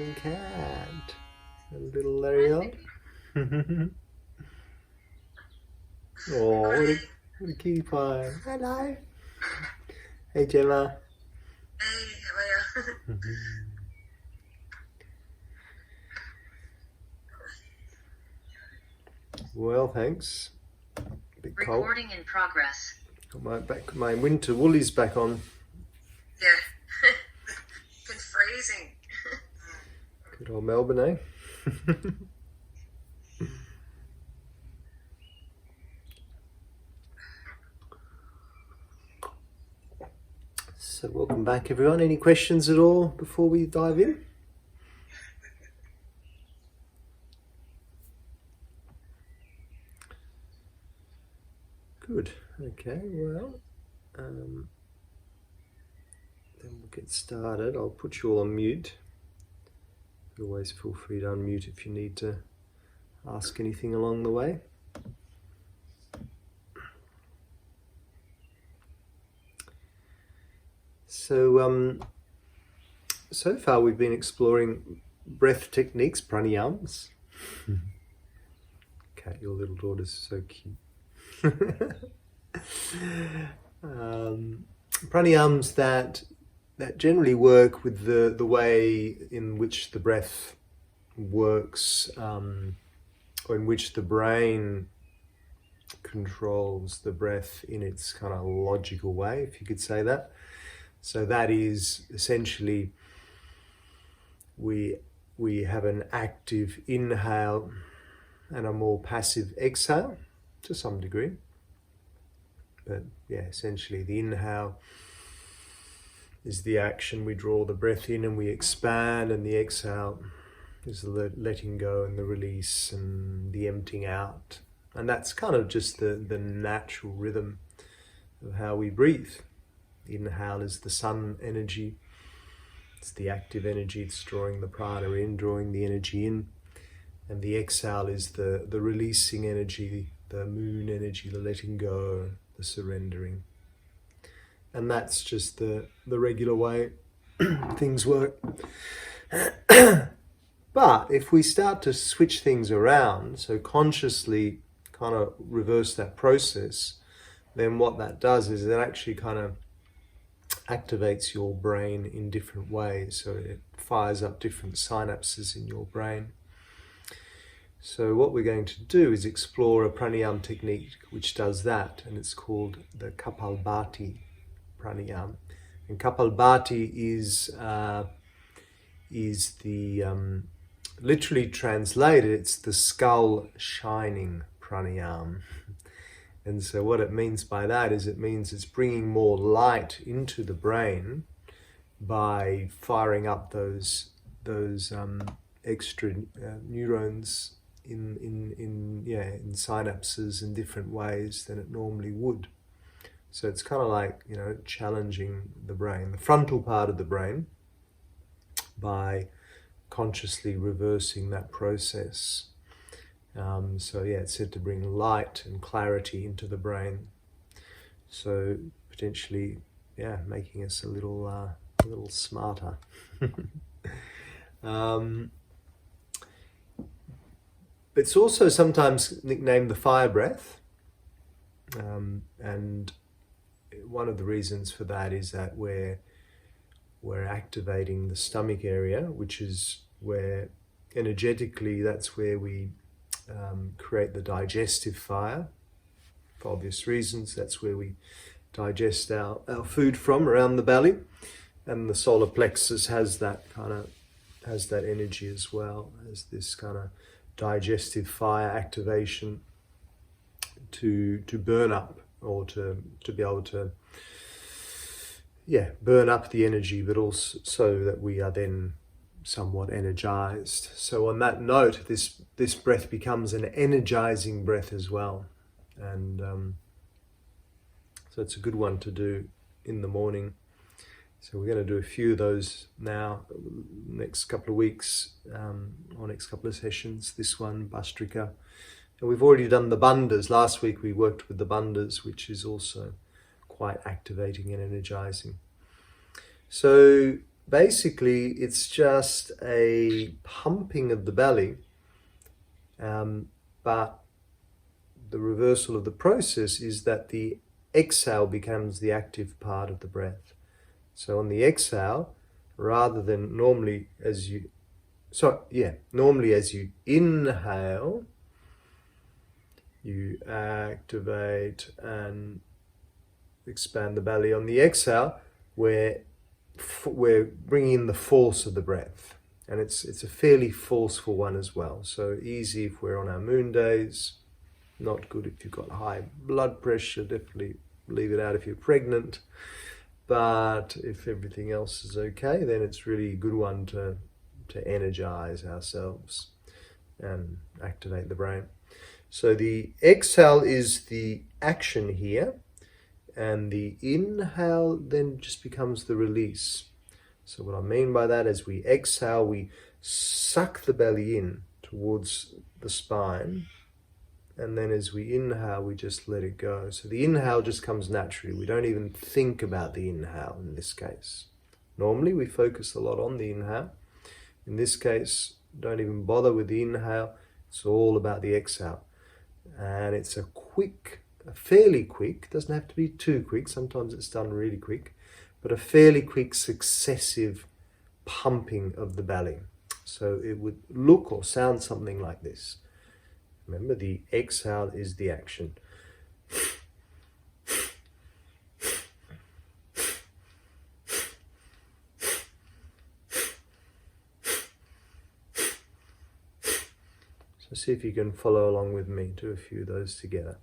Morning, cat. A little Lariel. Oh, what a cutie pie. Hello. Hey, Gemma. Hey, how are you? Well, thanks. Bit cold. Recording in progress. Got my winter woolies back on. Yeah. Been freezing. Good old Melbourne, eh? So welcome back, everyone. Any questions at all before we dive in? Good. Okay, well, then we'll get started. I'll put you all on mute. Always feel free to unmute if you need to ask anything along the way. So, so far we've been exploring breath techniques, pranayams. Kat, your little daughter's so cute. Pranayams that generally work with the way in which the breath works, or in which the brain controls the breath in its kind of logical way, if you could say that. So that is essentially we have an active inhale and a more passive exhale to some degree. But yeah, essentially the inhale is the action. We draw the breath in and we expand, and the exhale is the letting go and the release and the emptying out. And that's kind of just the natural rhythm of how we breathe. The inhale is the sun energy. It's the active energy. It's drawing the prana in, drawing the energy in. And the exhale is the releasing energy, the moon energy, the letting go, the surrendering. And that's just the regular way things work. But if we start to switch things around, so consciously kind of reverse that process, then what that does is it actually kind of activates your brain in different ways. So it fires up different synapses in your brain. So what we're going to do is explore a pranayama technique which does that, and it's called the Kapalbhati pranayama. And Kapalbhati is the literally translated, it's the skull shining pranayama. And so what it means by that is it means it's bringing more light into the brain by firing up those extra neurons in synapses in different ways than it normally would. So it's kind of like, challenging the brain, the frontal part of the brain, by consciously reversing that process. It's said to bring light and clarity into the brain. So potentially, making us a little smarter. It's also sometimes nicknamed the fire breath, and one of the reasons for that is that we're activating the stomach area, which is where energetically that's where we create the digestive fire. For obvious reasons, that's where we digest our food from, around the belly, and the solar plexus has that energy as well, as this kind of digestive fire activation to burn up, or to be able to burn up the energy, but also so that we are then somewhat energized. So on that note, this breath becomes an energizing breath as well, and so it's a good one to do in the morning. So we're going to do a few of those now, next couple of weeks, or next couple of sessions. This one, Bhastrika, and we've already done the bandhas. Last week we worked with the bandhas, which is also quite activating and energizing. So basically it's just a pumping of the belly, but the reversal of the process is that the exhale becomes the active part of the breath. So on the exhale, rather than normally as you inhale, you activate and expand the belly. On the exhale, we're bringing in the force of the breath, and it's a fairly forceful one as well. So easy if we're on our moon days, not good if you've got high blood pressure, definitely leave it out if you're pregnant. But if everything else is okay, then it's really a good one to energize ourselves and activate the brain. So the exhale is the action here, and the inhale then just becomes the release. So what I mean by that is we exhale, we suck the belly in towards the spine, and then as we inhale, we just let it go. So the inhale just comes naturally. We don't even think about the inhale in this case. Normally we focus a lot on the inhale. In this case, don't even bother with the inhale. It's all about the exhale. And it's a fairly quick, doesn't have to be too quick, sometimes it's done really quick, but a fairly quick successive pumping of the belly. So it would look or sound something like this. Remember, the exhale is the action. So see if you can follow along with me. Do a few of those together.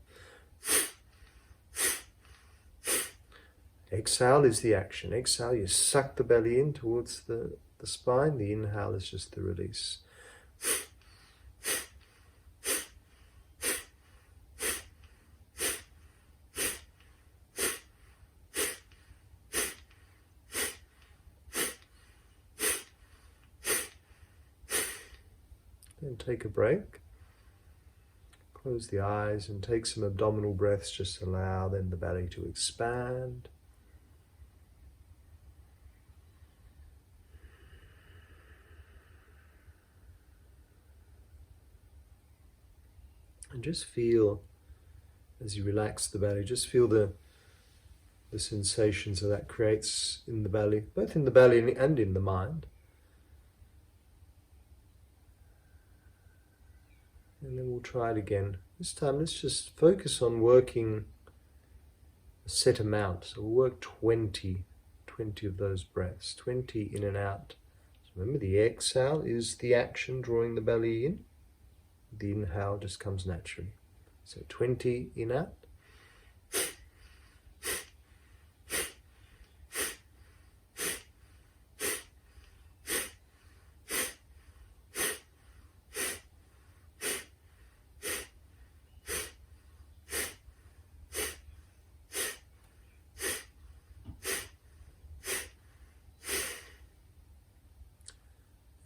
Exhale is the action. Exhale, you suck the belly in towards the spine. The inhale is just the release. Then take a break. Close the eyes and take some abdominal breaths. Just allow then the belly to expand. And just feel, as you relax the belly, just feel the sensations that creates in the belly, both in the belly and in the mind. And then we'll try it again. This time let's just focus on working a set amount. So we'll work 20 of those breaths, 20 in and out. So remember, the exhale is the action, drawing the belly in. The inhale just comes naturally. So 20 in, out.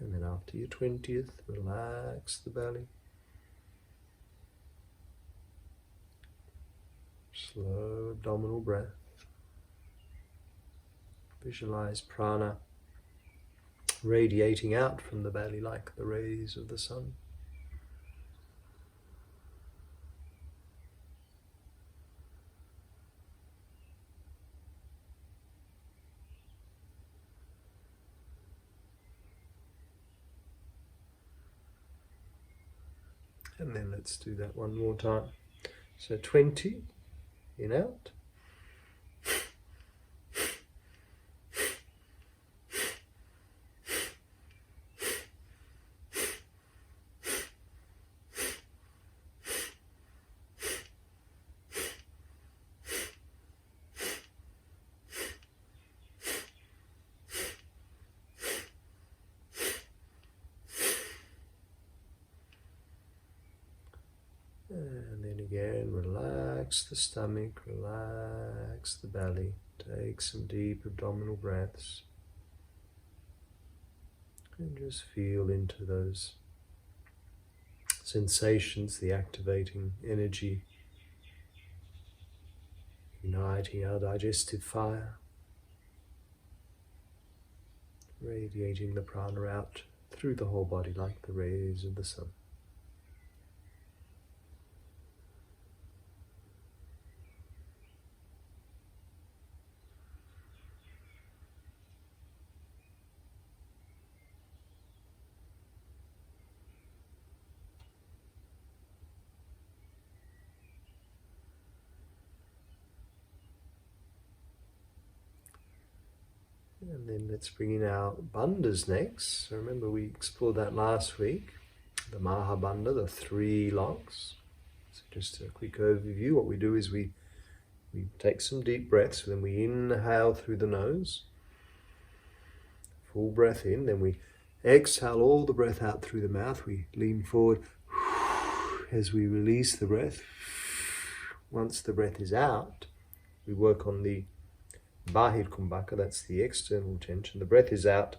And then after your 20th, relax the belly. Slow abdominal breath. Visualize prana radiating out from the belly like the rays of the sun. And then let's do that one more time. So 20 in, out. And then again, relax the stomach, relax the belly. Take some deep abdominal breaths. And just feel into those sensations, the activating energy, uniting our digestive fire. radiating the prana out through the whole body like the rays of the sun. And then let's bring in our bandhas next. So remember we explored that last week, the Mahabandha, the 3 locks. So just a quick overview. What we do is we take some deep breaths, then we inhale through the nose, full breath in, then we exhale all the breath out through the mouth. We lean forward as we release the breath. Once the breath is out, we work on the Bahir Kumbhaka, that's the external tension. The breath is out,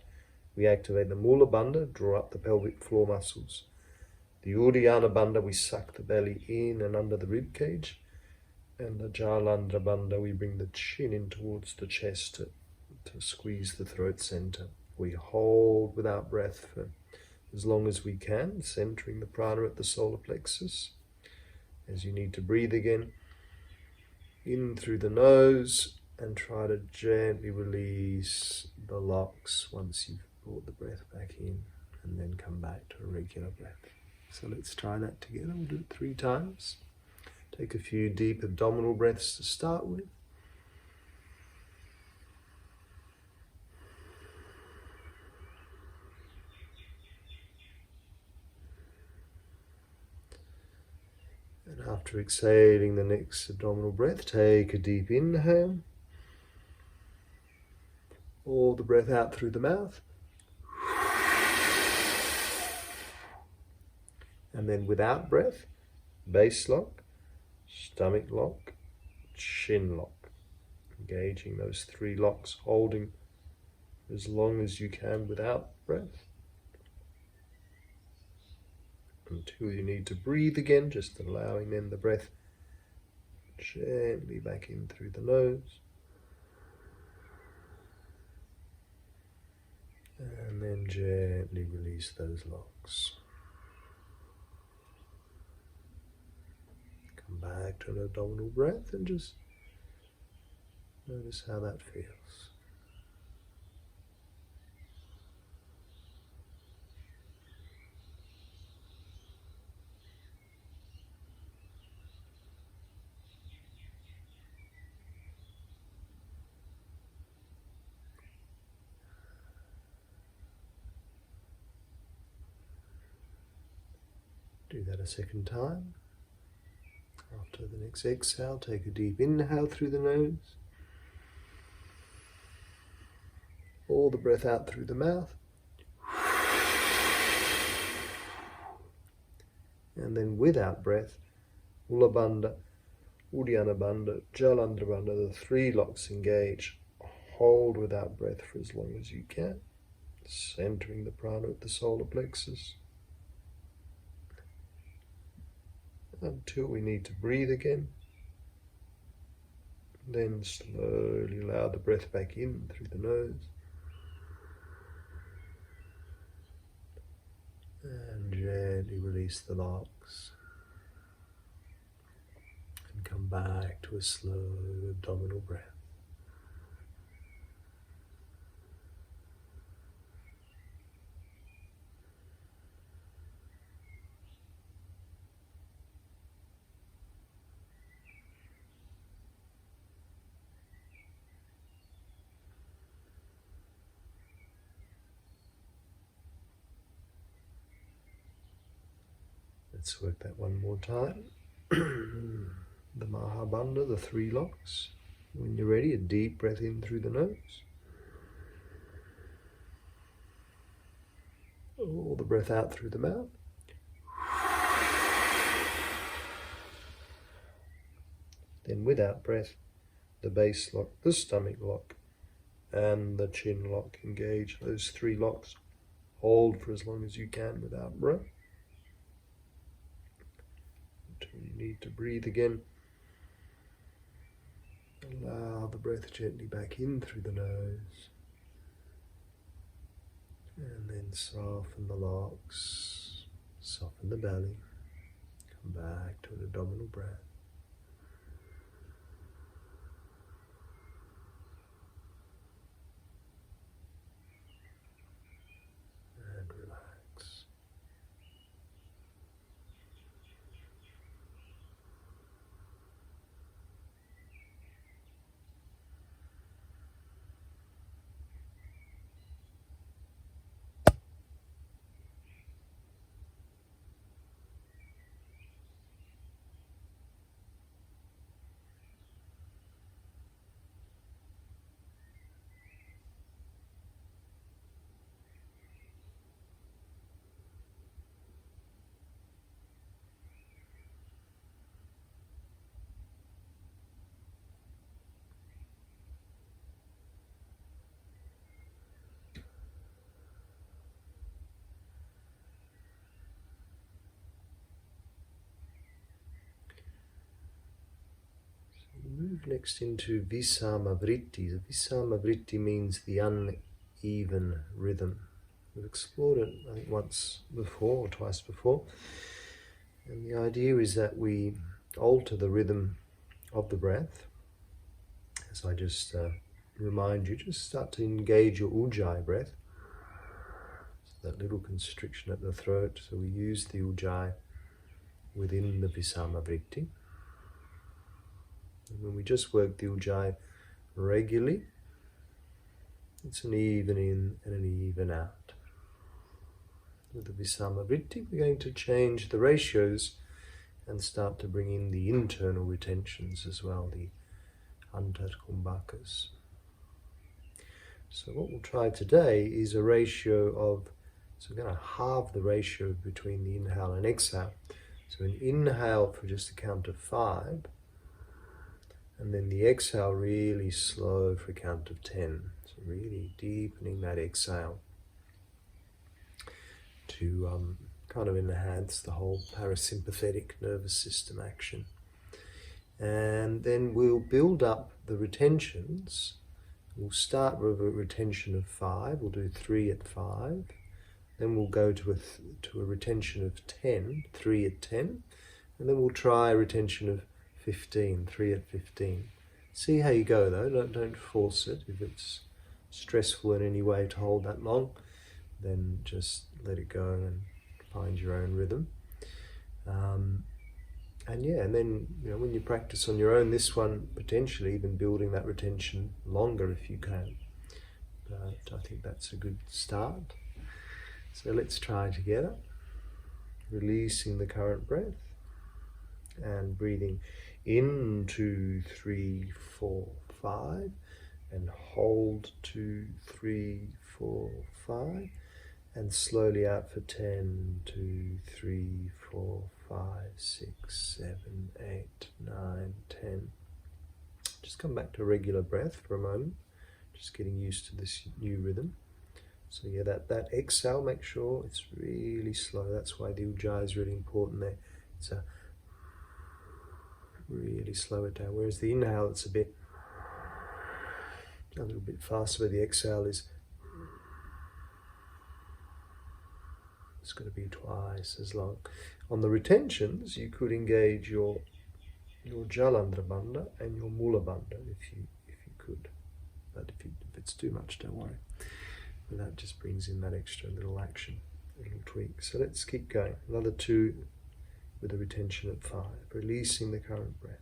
we activate the Mula Bandha, draw up the pelvic floor muscles. The Uddiyana Bandha, we suck the belly in and under the rib cage. And the Jalandhara Bandha, we bring the chin in towards the chest to squeeze the throat center. We hold without breath for as long as we can, centering the prana at the solar plexus. As you need to breathe again, in through the nose, and try to gently release the locks once you've brought the breath back in, and then come back to a regular breath. So let's try that together. We'll do it 3 times. Take a few deep abdominal breaths to start with. And after exhaling the next abdominal breath, take a deep inhale. All the breath out through the mouth. And then without breath, base lock, stomach lock, chin lock. Engaging those 3 locks, holding as long as you can without breath. Until you need to breathe again, just allowing then the breath gently back in through the nose. And then gently release those locks. Come back to an abdominal breath and just notice how that feels. Do that a second time. After the next exhale, take a deep inhale through the nose. All the breath out through the mouth. And then without breath, Mula Bandha, Uddiyana Bandha, Jalandhara Bandha, the 3 locks engage. Hold without breath for as long as you can, centering the prana at the solar plexus. Until we need to breathe again. Then slowly allow the breath back in through the nose. And gently release the locks. And come back to a slow abdominal breath. Let's work that one more time. The Mahabandha, the 3 locks. When you're ready, a deep breath in through the nose. All the breath out through the mouth. Then without breath, the base lock, the stomach lock, and the chin lock. Engage those 3 locks. Hold for as long as you can without breath. Until you need to breathe again. Allow the breath gently back in through the nose. soften the locks, soften the belly. Come back to an abdominal breath. And relax. Move next into Vsama Vritti. The Vsama Vritti means the uneven rhythm. We've explored it, I think, once before or twice before. And the idea is that we alter the rhythm of the breath. As I just remind you, just start to engage your ujjayi breath. So that little constriction at the throat. So we use the ujjayi within the Vsama Vritti. And when we just work the ujjayi regularly, it's an even in and an even out. With the Vsama Vritti, we're going to change the ratios and start to bring in the internal retentions as well, the antarkumbhakas. So what we'll try today is a ratio of, so we're going to halve the ratio between the inhale and exhale. So an inhale for just a count of 5, and then the exhale really slow for a count of 10. So really deepening that exhale to kind of enhance the whole parasympathetic nervous system action. And then we'll build up the retentions. We'll start with a retention of 5. We'll do 3 at 5. Then we'll go to a retention of 10, 3 at 10. And then we'll try a retention of 15, 3 at 15. See how you go though, don't force it. If it's stressful in any way to hold that long, then just let it go and find your own rhythm. And then when you practice on your own, this one potentially even building that retention longer if you can. But I think that's a good start. So let's try together, releasing the current breath and breathing in 2, 3, 4, 5, and hold 2, 3, 4, 5, and slowly out for 10, 2, 3, 4, 5, 6, 7, 8, 9, 10. Just come back to a regular breath for a moment, just getting used to this new rhythm. So yeah, that exhale, make sure it's really slow. That's why the ujjayi is really important there. It's really slow it down. Whereas the inhale, it's a little bit faster, but the exhale is, it's going to be twice as long. On the retentions, you could engage your Jalandhara bandha and your Mula bandha if you could. But if it's too much, don't worry. And that just brings in that extra little action, a little tweak. So let's keep going. Another 2 with a retention at 5, releasing the current breath.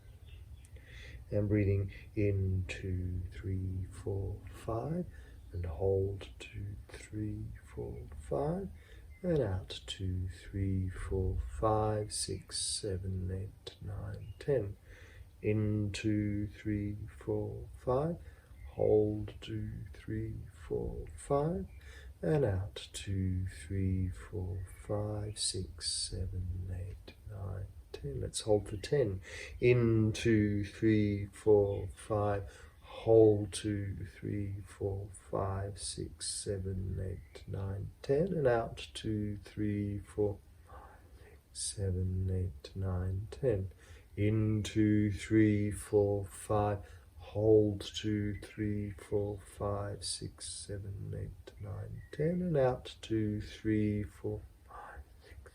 And breathing in 2, 3, 4, 5, and hold 2, 3, 4, 5, and out 2, 3, 4, 5, 6, 7, 8, 9, 10. In 2, 3, 4, 5, hold 2, 3, 4, 5, and out 2, 3, 4, 5, 6, 7, 8, 9, 10. Let's hold for 10. In 2, 3, 4, 5, hold 2, 3, 4, 5, 6, 7, 8, 9, 10, and out 2, 3, 4, 5, 6, 7, 8, 9, 10. In 2, 3, 4, 5, hold 2, 3, 4, 5, 6, 7, 8, 9, 10, and out 2, 3, 4, 5, 6,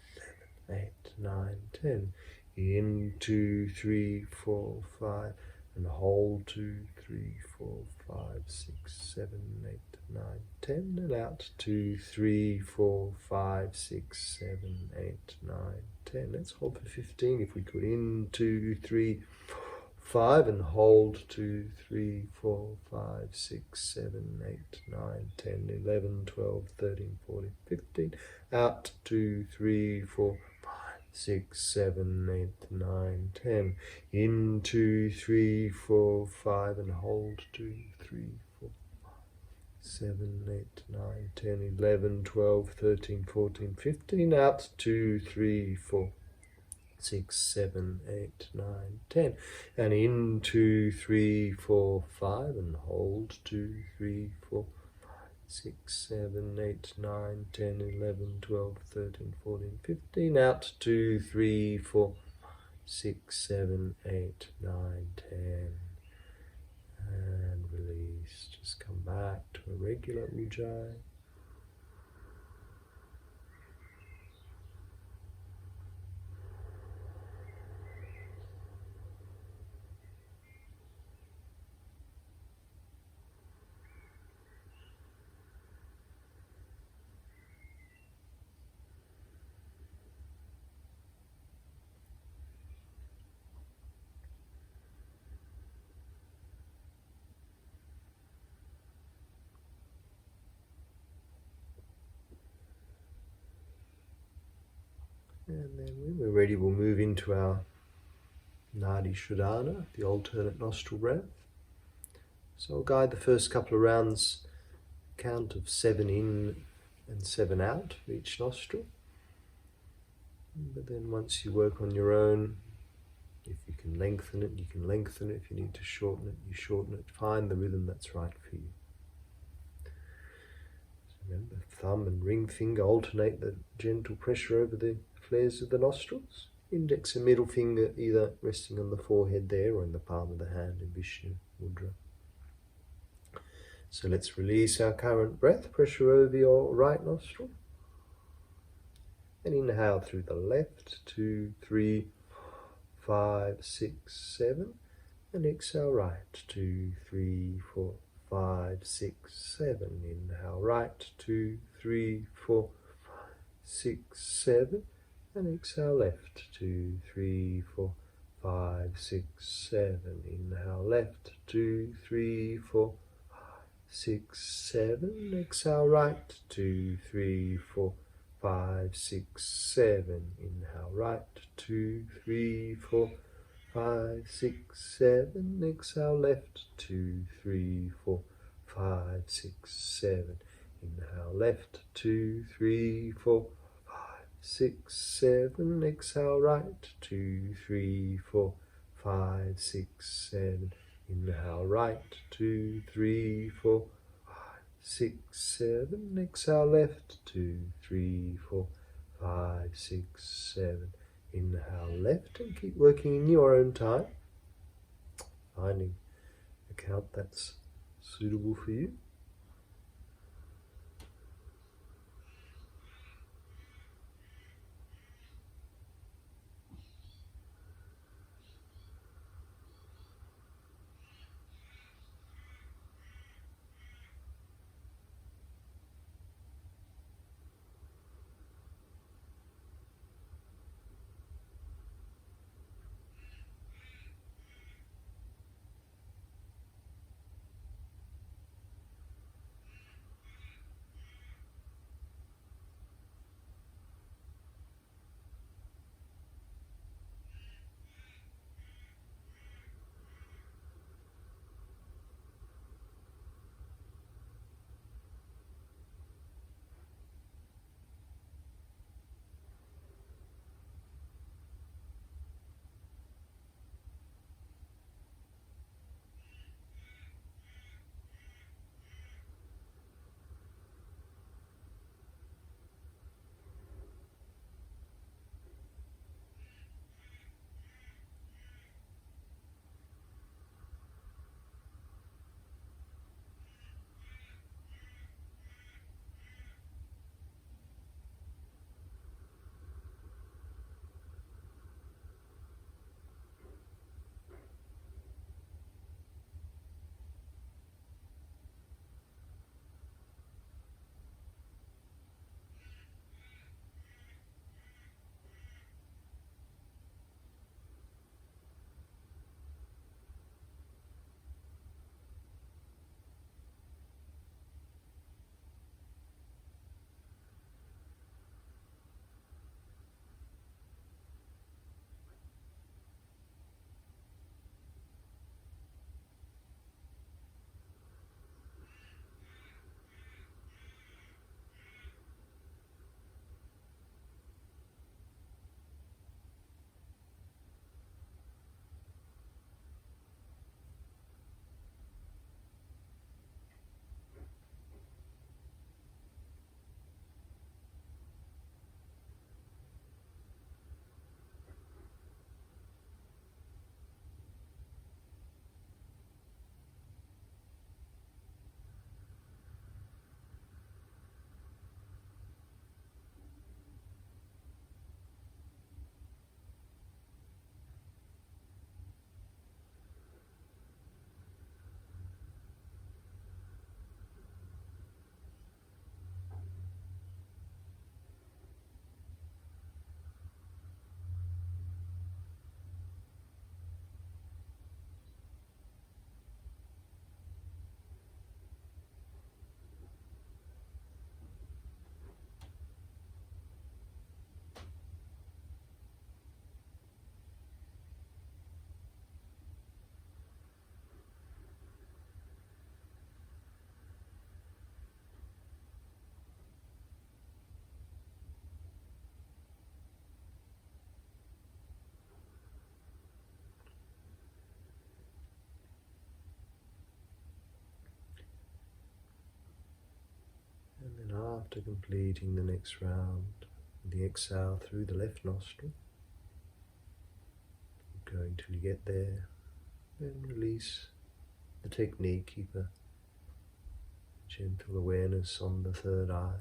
7, 8, 9, 10. In 2, 3, 4, 5, and hold 2, 3, 4, 5, 6, 7, 8, 9, 10, and out 2, 3, 4, 5, 6, 7, 8, 9, 10. Let's hold for 15 if we could. In 2, 3, 5, and hold 2, 3, 4, 5, 6, 7, 8, 9, 10, 11, 12, 13, 14, 15. Out 2, 3, 4, 5, 6, 7, 8, 9, 10. In 2, 3, 4, 5, and hold 2, 3, 4, 5, 7, 8, 9, 10, 11, 12, 13, 14, 15. Out 2, 3, 4, 6, 7, 8, 9, 10. And in 2, 3, 4, 5, and hold 2, 3, 4, 5, 6, 7, 8, 9, 10, 11, 12, 13, 14, 15. Out 2, 3, 4, 6, 7, 8, 9, 10. And release. Just come back to a regular ujjayi. And then when we're ready, we'll move into our Nadi Shodhana, the alternate nostril breath. So I'll guide the first couple of rounds, count of 7 in and 7 out for each nostril. But then once you work on your own, if you can lengthen it, you can lengthen it. If you need to shorten it, you shorten it. Find the rhythm that's right for you. So remember, thumb and ring finger alternate the gentle pressure over the flares of the nostrils. Index and middle finger either resting on the forehead there or in the palm of the hand in Vishnu Mudra. So let's release our current breath, pressure over your right nostril. And inhale through the left, 2, 3, 5, 6, 7. And exhale right, 2, 3, 4, 5, 6, 7. Inhale right, 2, 3, 4, 5, 6, 7. And exhale left, 2, 3, 4, 5, 6, 7. Inhale left, 2, 3, 4, 5, 6, 7. Exhale right, 2, 3, 4, 5, 6, 7. Inhale right, 2, 3, 4, 5, 6, 7. Exhale left, 2, 3, 4, 5, 6, 7. Inhale left, 2, 3, 4, 6, 7. Exhale right, 2, 3, 4, 5, 6, 7. Inhale right, 2, 3, 4, 5, 6, 7. Exhale left, 2, 3, 4, 5, 6, 7. Inhale left, and keep working in your own time, finding a count that's suitable for you. And then after completing the next round, the exhale through the left nostril, go until you get there, then release the technique. Keep a gentle awareness on the third eye.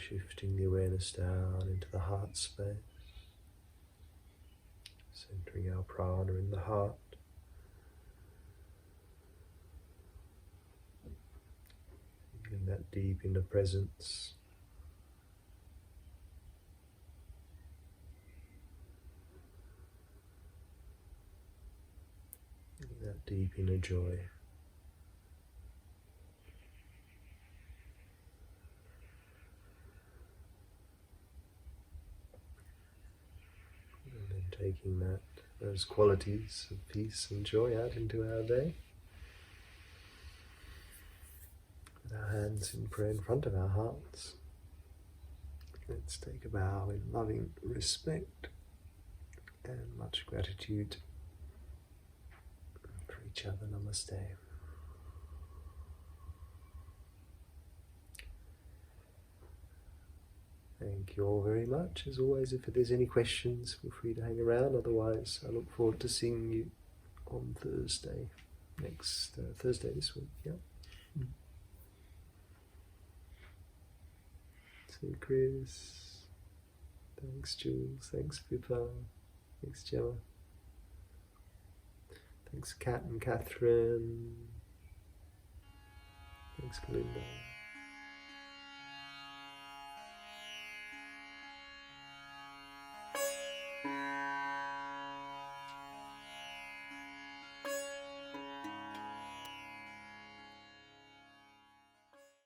Shifting the awareness down into the heart space, centering our prana in the heart. Feeling that deep inner presence. Feeling that deep inner joy. Taking those qualities of peace and joy out into our day. With our hands in prayer in front of our hearts. Let's take a bow in loving respect and much gratitude for each other. Namaste. Thank you all very much. As always, if there's any questions, feel free to hang around. Otherwise, I look forward to seeing you on Thursday. Next Thursday this week, yeah. See you, Chris. Thanks, Jules. Thanks, Pippa. Thanks, Gemma. Thanks, Kat and Catherine. Thanks, Glinda.